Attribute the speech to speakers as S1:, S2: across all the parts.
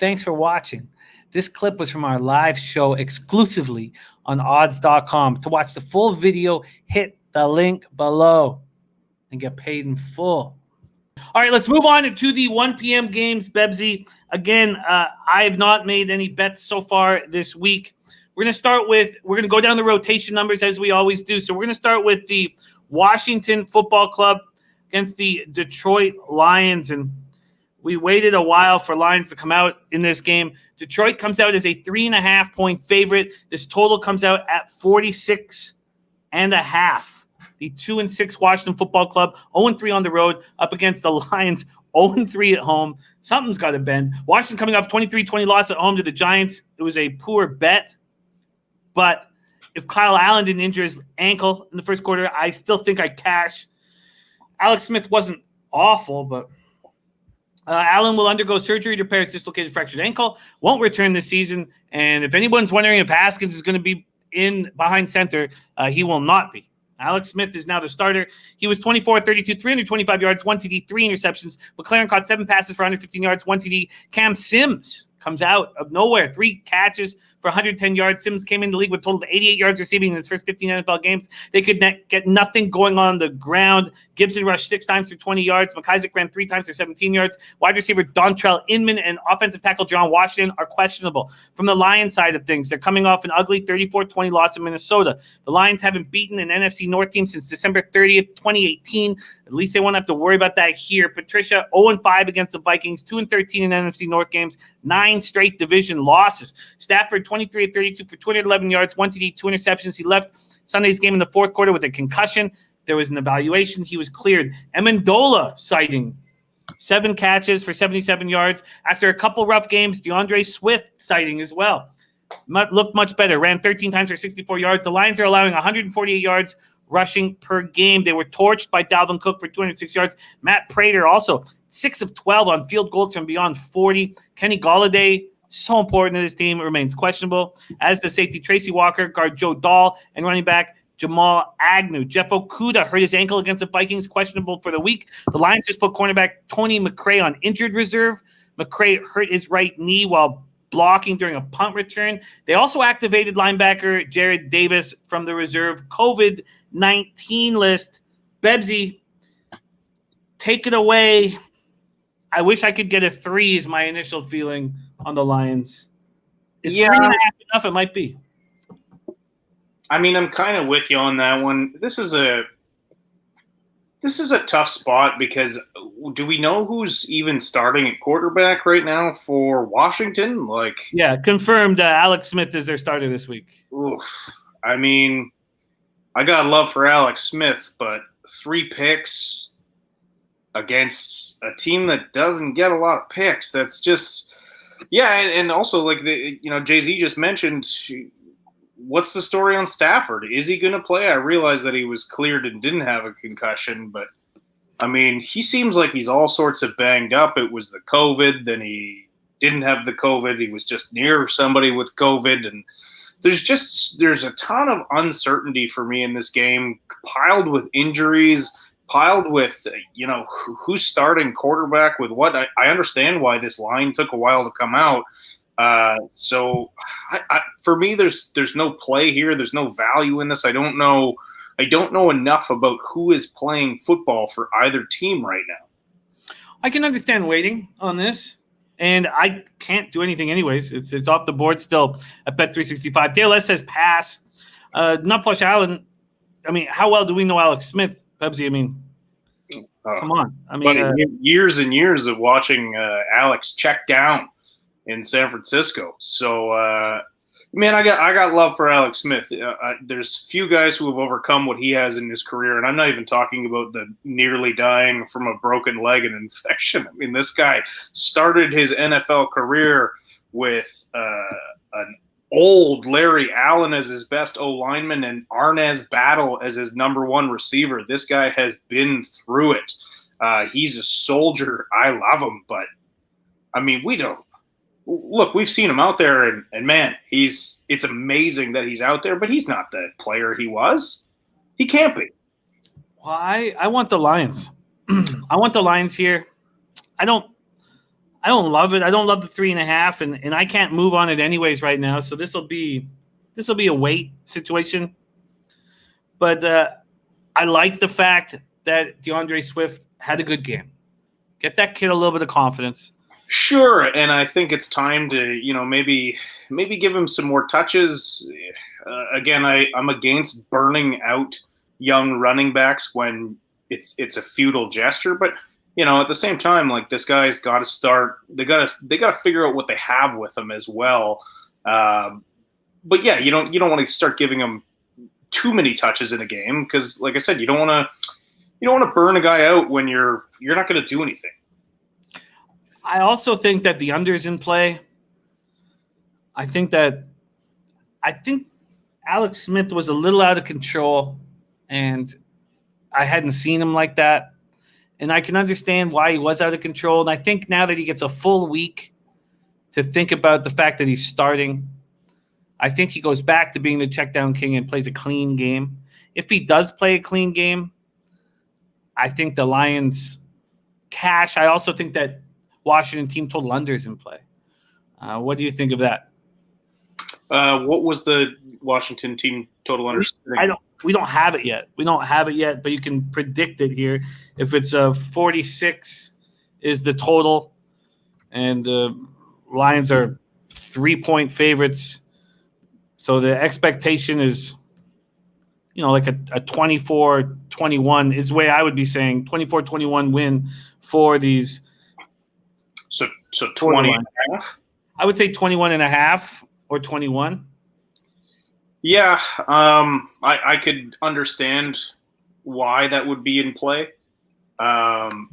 S1: Thanks for watching. This clip was from our live show exclusively on odds.com. To watch the full video, hit the link below and get paid in full. All right, let's move on to the 1 p.m. games, Bebsy. Again, I have not made any bets so far this week. We're going to go down the rotation numbers as we always do. So we're going to start with the Washington Football Club against the Detroit Lions. And we waited a while for Lions to come out in this game. Detroit comes out as a 3.5-point favorite. This total comes out at 46.5. The 2-6 Washington Football Club, 0-3 on the road, up against the Lions, 0-3 at home. Something's got to bend. Washington coming off 23-20 loss at home to the Giants. It was a poor bet. But if Kyle Allen didn't injure his ankle in the first quarter, I still think I'd cash. Alex Smith wasn't awful, but Allen will undergo surgery to repair his dislocated fractured ankle, won't return this season. And if anyone's wondering if Haskins is going to be in behind center, he will not be. Alex Smith is now the starter. He was 24-32, 325 yards, 1 TD, 3 interceptions. McLaren caught 7 passes for 115 yards, 1 TD. Cam Sims comes out of nowhere, 3 catches for 110 yards. Sims came in the league with a total of 88 yards receiving in his first 15 NFL games. They could get nothing going on the ground. Gibson rushed 6 times for 20 yards. McIsaac ran 3 times for 17 yards. Wide receiver Dontrell Inman and offensive tackle John Washington are questionable. From the Lions side of things, they're coming off an ugly 34-20 loss in Minnesota. The Lions haven't beaten an NFC North team since December 30th, 2018. At least they won't have to worry about that here. Patricia, 0-5 against the Vikings, 2-13 in NFC North games, 9 straight division losses. Stafford, 23-32 for 211 yards, 1 TD, 2 interceptions. He left Sunday's game in the fourth quarter with a concussion. There was an evaluation. He was cleared. Amendola sighting, 7 catches for 77 yards. After a couple rough games, DeAndre Swift sighting as well. Looked much better. Ran 13 times for 64 yards. The Lions are allowing 148 yards rushing per game. They were torched by Dalvin Cook for 206 yards. Matt Prater also 6 of 12 on field goals from beyond 40. Kenny Golladay, so important to this team, remains questionable, as the safety Tracy Walker, guard Joe Dahl, and running back Jamal Agnew. Jeff Okudah hurt his ankle against the Vikings, questionable for the week. The Lions just put cornerback Tony McRae on injured reserve. McRae hurt his right knee while blocking during a punt return. They also activated linebacker Jared Davis from the reserve COVID-19 list. Bebsy, take it away. I wish I could get a 3 is my initial feeling on the Lions. Is 3.5 enough? It might be.
S2: I mean, I'm kind of with you on that one. This is a tough spot because do we know who's even starting at quarterback right now for Washington?
S1: Yeah, confirmed. Alex Smith is their starter this week.
S2: Oof. I mean, I got love for Alex Smith, but 3 picks against a team that doesn't get a lot of picks. That's just, and also Jay-Z just mentioned. What's the story on Stafford? Is he going to play? I realize that he was cleared and didn't have a concussion, but I mean, he seems like he's all sorts of banged up. It was the COVID, then he didn't have the COVID. He was just near somebody with COVID, and there's a ton of uncertainty for me in this game, piled with injuries, piled with who's starting quarterback with what. I understand why this line took a while to come out. So for me, there's no play here. There's no value in this. I don't know enough about who is playing football for either team right now.
S1: I can understand waiting on this, and I can't do anything anyways. It's off the board still at Bet365. DLS says pass. Not Flush Allen. I mean, how well do we know Alex Smith, Pepsi? I mean, come on. I mean,
S2: years and years of watching Alex check down in San Francisco. So, man, I got love for Alex Smith. There's few guys who have overcome what he has in his career, and I'm not even talking about the nearly dying from a broken leg and infection. I mean, this guy started his NFL career with an old Larry Allen as his best O-lineman and Arnaz Battle as his number 1 receiver. This guy has been through it. He's a soldier. I love him, but, I mean, we don't. Look, we've seen him out there, and man, it's amazing that he's out there, but he's not the player he was. He can't be.
S1: Well, I want the Lions. I want the Lions here. I don't I don't love it. I don't love the 3.5, and I can't move on it anyways right now. So this will be a wait situation. But I like the fact that DeAndre Swift had a good game. Get that kid a little bit of confidence.
S2: Sure, and I think it's time to maybe give him some more touches. Again, I'm against burning out young running backs when it's a futile gesture, but at the same time, like, this guy's got to start. They got to figure out what they have with him as well. But yeah, you don't want to start giving him too many touches in a game because, like I said, you don't want to burn a guy out when you're not going to do anything.
S1: I also think that the under is in play. I think Alex Smith was a little out of control, and I hadn't seen him like that. And I can understand why he was out of control. And I think now that he gets a full week to think about the fact that he's starting, I think he goes back to being the check down king and plays a clean game. If he does play a clean game, I think the Lions cash. I also think that Washington team total under is in play. What do you think of that?
S2: What was the Washington team total under?
S1: We don't have it yet. But you can predict it here. If it's 46 is the total, and the Lions are 3-point favorites, so the expectation is, like a 24-21 is the way I would be saying, 24-21 win for these.
S2: So 20 and a half?
S1: I would say 21.5 or 21.
S2: Yeah, I could understand why that would be in play.
S1: Do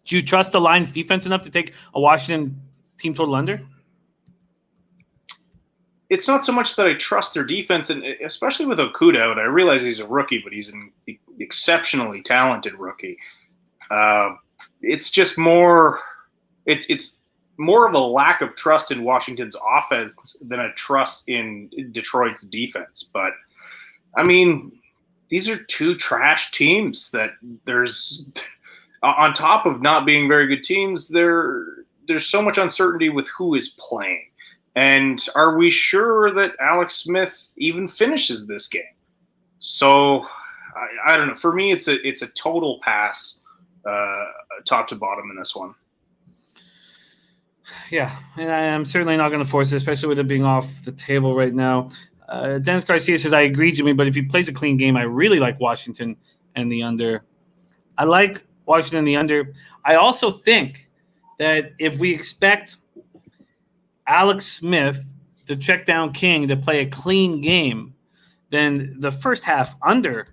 S1: you trust the Lions defense enough to take a Washington team total under?
S2: It's not so much that I trust their defense, and especially with Okudah out. I realize he's a rookie, but he's an exceptionally talented rookie. It's just more. It's more of a lack of trust in Washington's offense than a trust in Detroit's defense. But I mean, these are two trash teams that there's, on top of not being very good teams, there's so much uncertainty with who is playing. And are we sure that Alex Smith even finishes this game? So I don't know. For me, it's a total pass, top to bottom in this one.
S1: Yeah, and I'm certainly not going to force it, especially with it being off the table right now. Dennis Garcia says, I agree, Jimmy, but if he plays a clean game, I really like Washington and the under. I like Washington and the under. I also think that if we expect Alex Smith, the check down king, to play a clean game, then the first half under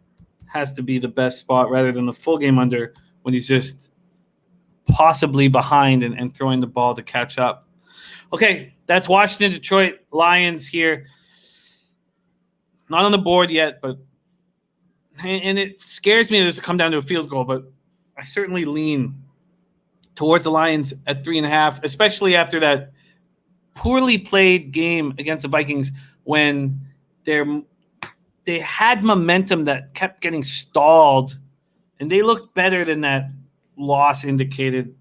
S1: has to be the best spot rather than the full game under when he's just possibly behind and throwing the ball to catch up. Okay, that's Washington, Detroit Lions here. Not on the board yet, but and it scares me that this will come down to a field goal, but I certainly lean towards the Lions at 3.5, especially after that poorly played game against the Vikings when they had momentum that kept getting stalled, and they looked better than that loss indicated.